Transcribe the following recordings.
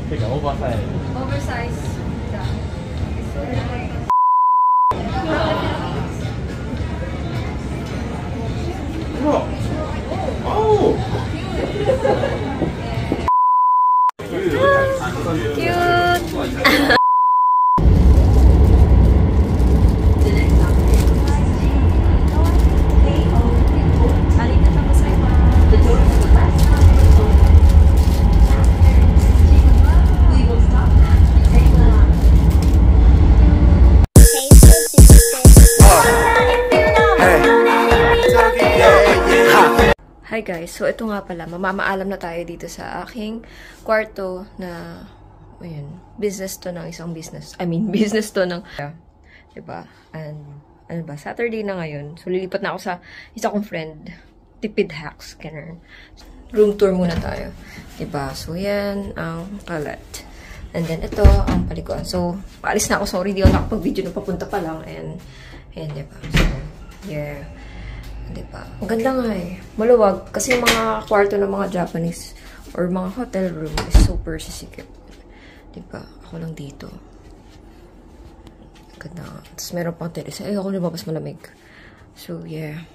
되게 오버사이즈. Oversize. 우와! 아우! Cute! Hi guys, so ito nga pala, mamamaalam na tayo dito sa aking kwarto na, ayun, business to ng isang business. I mean, business to ng, diba? And, ano ba, Saturday na ngayon. So, lilipat na ako sa isa kong friend, Tipid Hacks, ganun. Room tour muna tayo. Diba? So, yan ang kalat. And then, ito ang paliguan. So, paalis na ako. Sorry, di ako nakapag-video na papunta pa lang. And, diba? So, yeah. Diba? Ang ganda nga eh. Maluwag. Kasi yung mga kwarto ng mga Japanese or mga hotel room is super sisikip. Diba? Ako lang dito. Ganda nga. Tapos meron pang terrace. Ay, ako nababas malamig. So, yeah.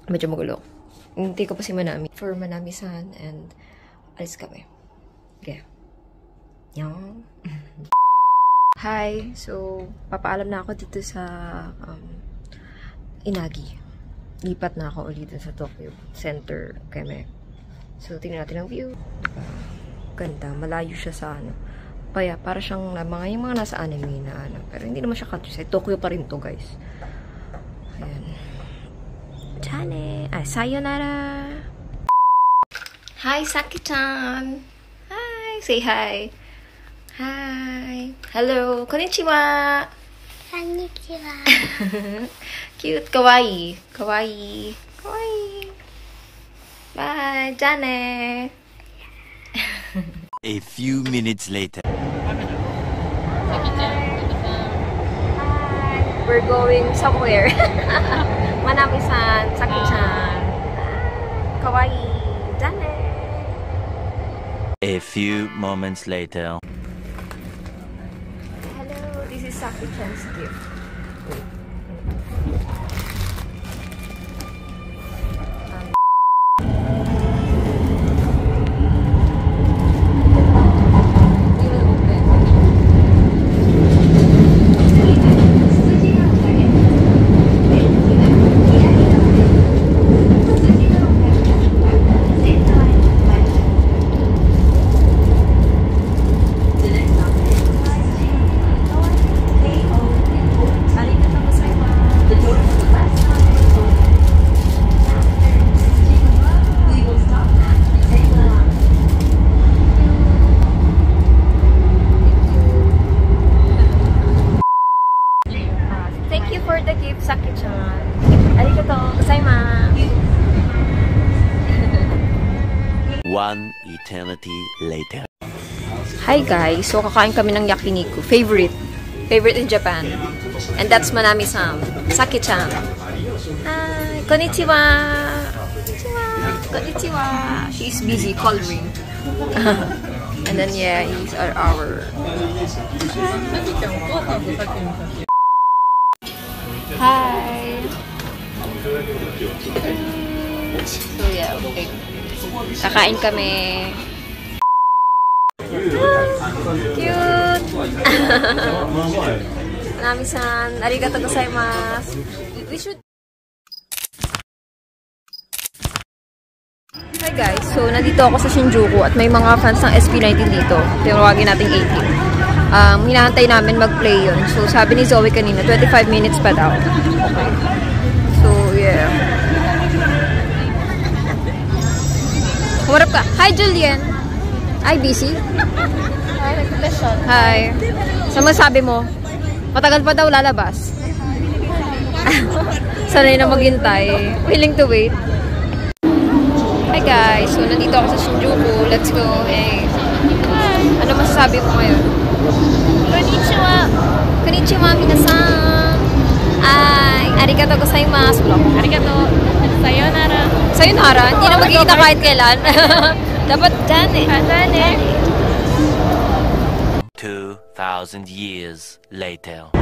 Medyo magulo. Hindi ko pa si Manami. For Manami-san and alis kami. Okay. Yan. Hi. So, papaalam na ako dito sa Inagi. Lipat na ako ulit sa Tokyo Center keme. So, tingnan natin ang view. Ganda. Malayo siya sa ano. Para siyang yung mga nasa anime na ano. Pero hindi naman siya countryside. Tokyo pa rin to, guys. Ayan. Chane! Sayonara! Hi, Saki-chan! Hi! Say hi! Hi! Hello! Konnichiwa! Konnichiwa. Cute. Kawaii. Kawaii. Kawaii. Bye. Jane. A few minutes later. Hi. We're going somewhere. Manami-san. Saki-chan. Kawaii. Jane. A few moments later. This is Saki-chan's gift. For the gift, Saki-chan. Arigatou gozaimasu. One eternity later. Hi guys, so kakain kami ng yakiniku. Favorite in Japan. And that's Manami-san. Saki-chan. Hi, konnichiwa. Konnichiwa. She's busy coloring. And then yeah, he's our Hi! So yeah, okay. Kakain kami. Cute! Manami-san, arigatou gozaimasu. We should... Hi guys, so nandito ako sa Shinjuku at may mga fans ng SB19 dito. Tinawagin nating 18. Hinahantay namin mag-play yun. So, sabi ni Zoe kanina, 25 minutes pa daw. Okay. So, yeah. Humarap ka. Hi, Julian. Hi, BC. Hi. Sa masabi mo, matagal pa daw lalabas. Sanay na maghintay. Willing to wait. Hi, guys. So, nandito ako sa Shinjuku. Let's go. Hey. Ano masasabi mo ngayon? Konnichiwa. Konnichiwa, minasan. Ay, arigatou gozaimasu. Arigatou. Sayonara. Sayonara, hindi na magkikita kahit kailan. Dapat dyan eh. Dyan eh. 2,000 years later.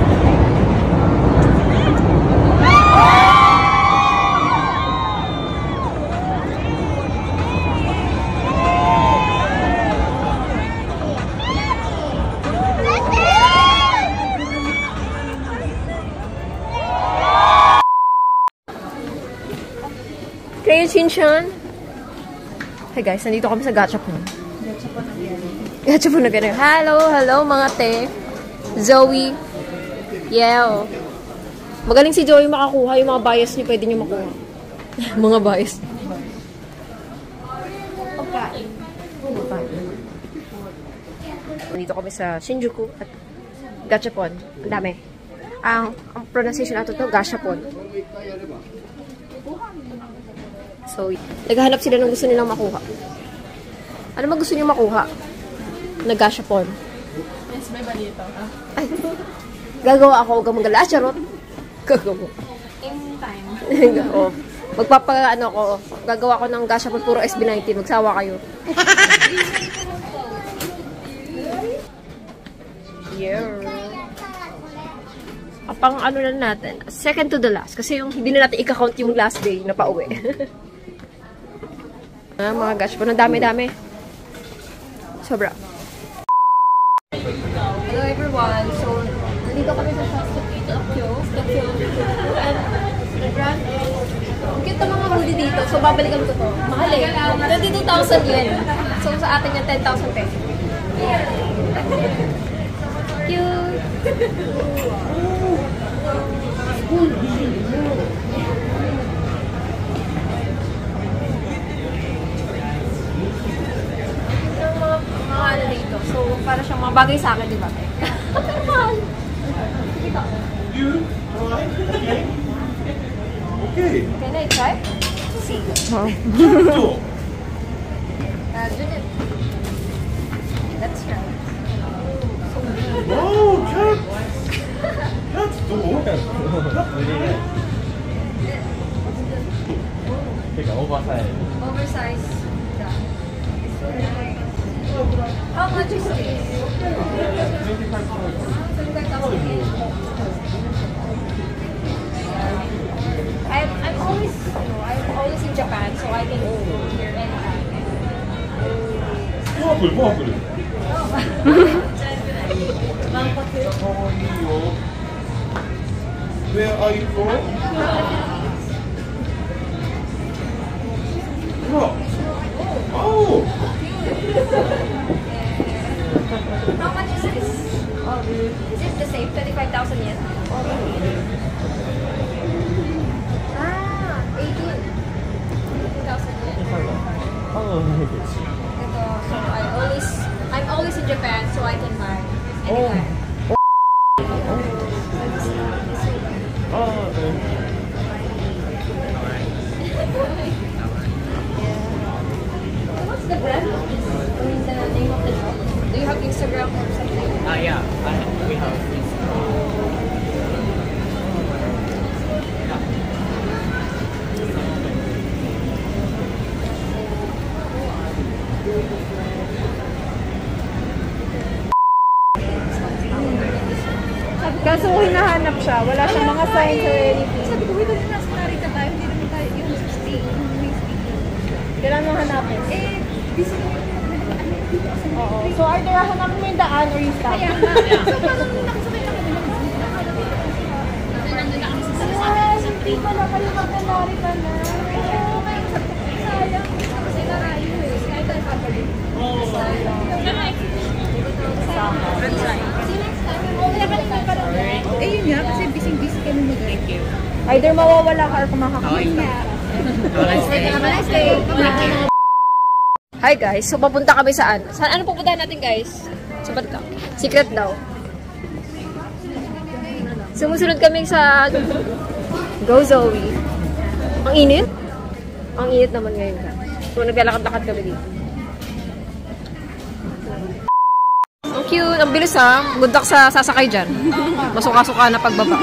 Crayon Shinchan. Hey guys, nandito kami sa Gachapon. Gachapon na ganun. Hello mga te. Zoe. Yeah. Magaling si Zoe makakuha. Yung mga bias niyo, pwede niyo makuha. Mga bias. Pagkain. Nandito kami sa Shinjuku at Gachapon. Ang dami. Ang pronunciation nato to, Gachapon. So, naghahanap sila ng gusto nilang makuha. Ano ba gusto niyo makuha? Nag-gashapon. Yes, may balito. Ay, gagawa ako. Huwag mag-ala. Charot. Gagawa. In time. Oo. Magpapa-ano ko. Gagawa ko ng gashapon puro SB19. Magsawa kayo. Yeah. Pang ano na natin. Second to the last. Kasi yung hindi na natin i-count yung last day na pauwi. Mga gashapon. Ang dami-dami. Sobra. Hello everyone. So, nandito kami sa Tokyo. And the brand is cute na mga hoodie dito. So, babalikan ko to. Mahal eh. 22,000 yen. So, sa atin yung 10,000 pesos. Cute. Mga ano dito. So, para siyang mga bagay sa akin, di ba? Mahal. You? Alright. Okay. Okay. Can I try? See. Cool. Let's try. Wow, cat. That's cool. Really nice. 되게 오버사이즈. Oversized. How much is this? 25,000 yen. I'm always in Japan, so I can go here anytime. 퍼플. Where are you from? Oh. How much is this? Is it the same? 25,000 yen? Ah, 18,000 yen. Ito, so I'm always in Japan, so I can buy anytime. What's the brand? I mean, the name of the shop? Do you have Instagram or something? Yeah, we have Kaso hinahanap siya. Wala siyang mga signs or anything. Sabi ko, wait, nasa narita tayo. Hindi naman tayo yung stay. Kailangan mo hanapin. Eh, busy na Oo. So, either hanapin mo yung daan or yung stop. kaya nga. So, parang nakasakay lang kami. Nandun na kami sa sasakay sa train. Wala kayo magka-narita na. Sayang. Kasi narayo eh. Kahit tayo papalit. Sayang. Kaya kanina parang, eh yun nga, kasi busy-busy kami mag-thank you. Either mawawala ka or kumakakain. Have a nice day. Bye. Hi guys, so papunta kami saan? Ano pupuntahan natin guys? Sabat ka. Secret daw. Sumusunod kami sa Go Zoe. Ang init? Ang init naman ngayon guys. So naglalakad-lakad kami dito. Ang cute, ang bilis ha. Gundak sa sasakay dyan. Masuka-suka na pagbaba.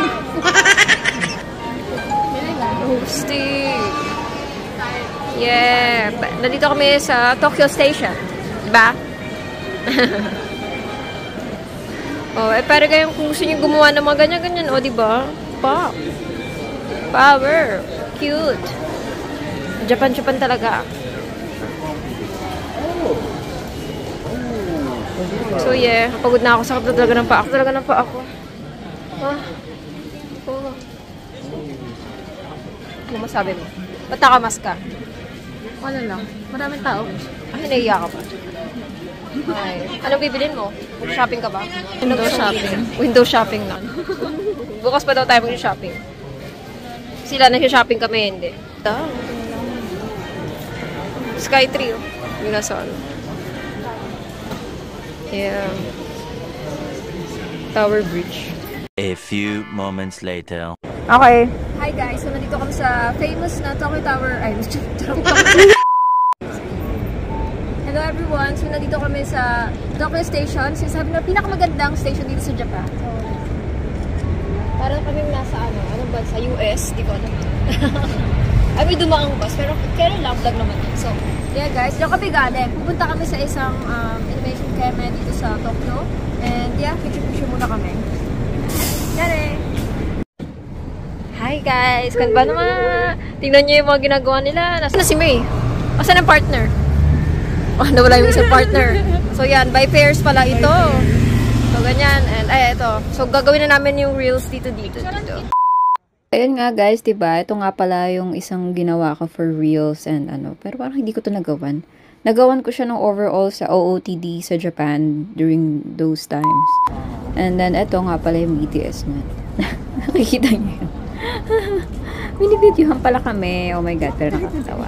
Oh, stick. Yeah! Nandito kami sa Tokyo Station. Diba? Oh, para kayong kung gusto nyo gumawa ng mga ganyan-ganyan, oh, diba? Pop. Power. Cute. Japan talaga. So, yeah. Pagod na ako. Sakit na talaga ng paa. Talaga ng paa ako. Ah. Oh. Ano masabi mo? Ba't nakamas ka? Ano lang? Maraming tao. Ay, naiiyak ka pa. Ay. Anong bibilin mo? Shopping ka ba? Window shopping. Window shopping lang. Bukas pa daw tayo mag-shopping. Sila nag-shopping kami, hindi. Sky Tree, oh. Yung nasa ano. Yeah. Tower Bridge. A few moments later. Okay. Hi guys, so nandito kami sa famous na Tokyo Tower. Ay, hello everyone, so nandito kami sa Tokyo Station. Sinasabi na pinakamagandang station dito sa Japan. So, parang kami nasa anong bansa? US, di ko alam. Ay, may dumaang bus, pero kailan lang vlog naman yun. So, yeah guys, yung kami galing. Pupunta kami sa isang animation keme dito sa Tokyo. And yeah, picture muna kami. Yare! Hi guys! Kan ba naman? Tingnan nyo yung mga ginagawa nila. Nasaan na si May? Asan ang partner? Oh, nawala yung isang partner. So yan, by pairs pala ito. So ganyan. And ay, ito. So gagawin na namin yung reels dito. Ayun nga guys, diba? Ito nga pala yung isang ginawa ko for reels and ano. Pero parang hindi ko to nagawan. Nagawan ko siya ng overall sa OOTD sa Japan during those times. And then, ito nga pala yung BTS man. Nakikita niyo yun. Binibidyohan pala kami. Oh my God, pero nakakatawa.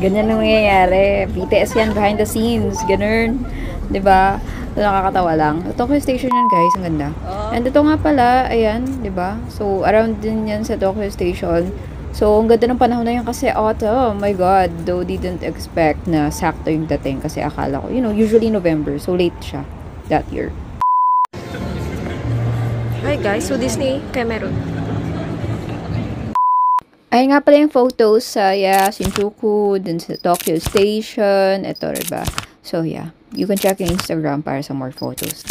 Ganyan ang nangyayari. BTS yan, behind the scenes. Ganun. Diba? So, nakakatawa lang. Tokyo Station yan, guys. Ang ganda. And ito nga pala, ayan, diba? So, around din yan sa Tokyo Station. So, ang ganda ng panahon na yun kasi autumn. Oh my God. Though didn't expect na sakto yung dating kasi akala ko, you know, usually November. So, late siya that year. Hi guys, so Disney Cameron. Ay nga pala yung photos sa Shinjuku, dun sa Tokyo Station, eto diba? So yeah, you can check yung Instagram para sa more photos.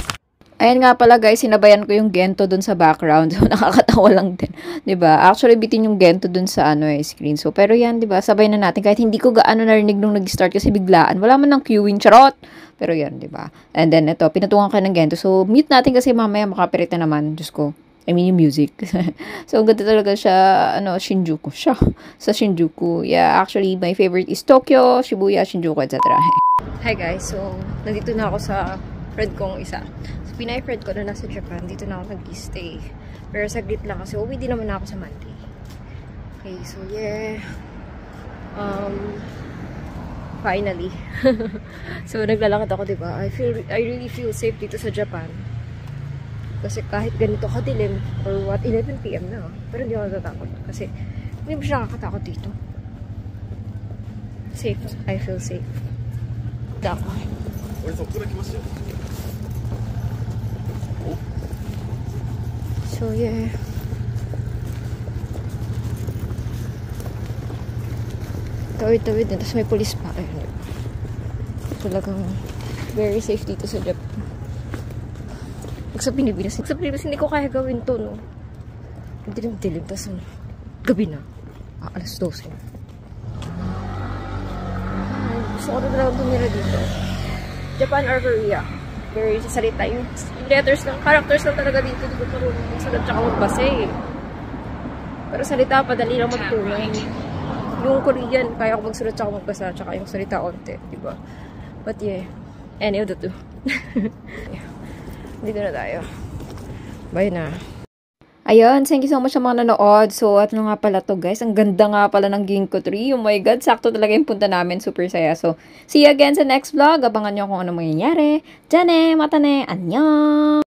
Ayan nga pala guys, sinabayan ko yung Gento dun sa background. So nakakatawa lang din, 'di ba? Actually bitin yung Gento dun sa screen. So pero yan, 'di ba? Sabay na natin kahit hindi ko gaano narinig nung nag-start kasi biglaan. Wala man nang queuing, charot. Pero yan, 'di ba? And then ito, pinutungan ko ng Gento. So mute natin kasi mamaya makapirit na naman, Diyos ko. I mean, yung music. So, ang ganda talaga siya, Shinjuku. Sa Shinjuku. Yeah, actually, my favorite is Tokyo, Shibuya, Shinjuku, etc. Hi guys, so, nandito na ako sa friend kong isa. So, pinay-friend ko na nasa Japan. Dito na ako nag-stay. Pero saglit lang kasi uwi din naman ako sa Monday. Okay, so yeah. Finally. So, naglalakad ako, diba? I really feel safe dito sa Japan. Kasi kahit ganito kadilim, or what, 11 PM na. Pero hindi ako natatakot. Kasi, hindi mo siya nakakatakot dito. Safe. I feel safe. Dako. So, yeah. Tawid-tawid din. Tapos may police pa. Ayun. Talagang very safe dito sa Japan. Sa Pilipinas hindi ko kaya gawin to, no? Dilim-dilim, tapos gabi na. Alas 12 na. Gusto ko na talagang tumira dito. Japan or Korea. Very sasalita. Yung letters lang, characters lang talaga dito. Hindi ko marunong magsulat tsaka magbasa eh. Pero salita, padali lang magtunan. Yung Korean, kaya ko magsulat tsaka magbasa, tsaka yung salita onte, diba? But yeah, any of the two. Yeah. Dito na tayo. Bye na. Ayun, thank you so much sa mga nanood. So, at nga pala to guys. Ang ganda nga pala ng Ginkgo tree. Oh my God, sakto talaga yung punta namin. Super saya. So, see you again sa next vlog. Abangan nyo kung ano mangyayari. Diyan mata ne. Annyeong!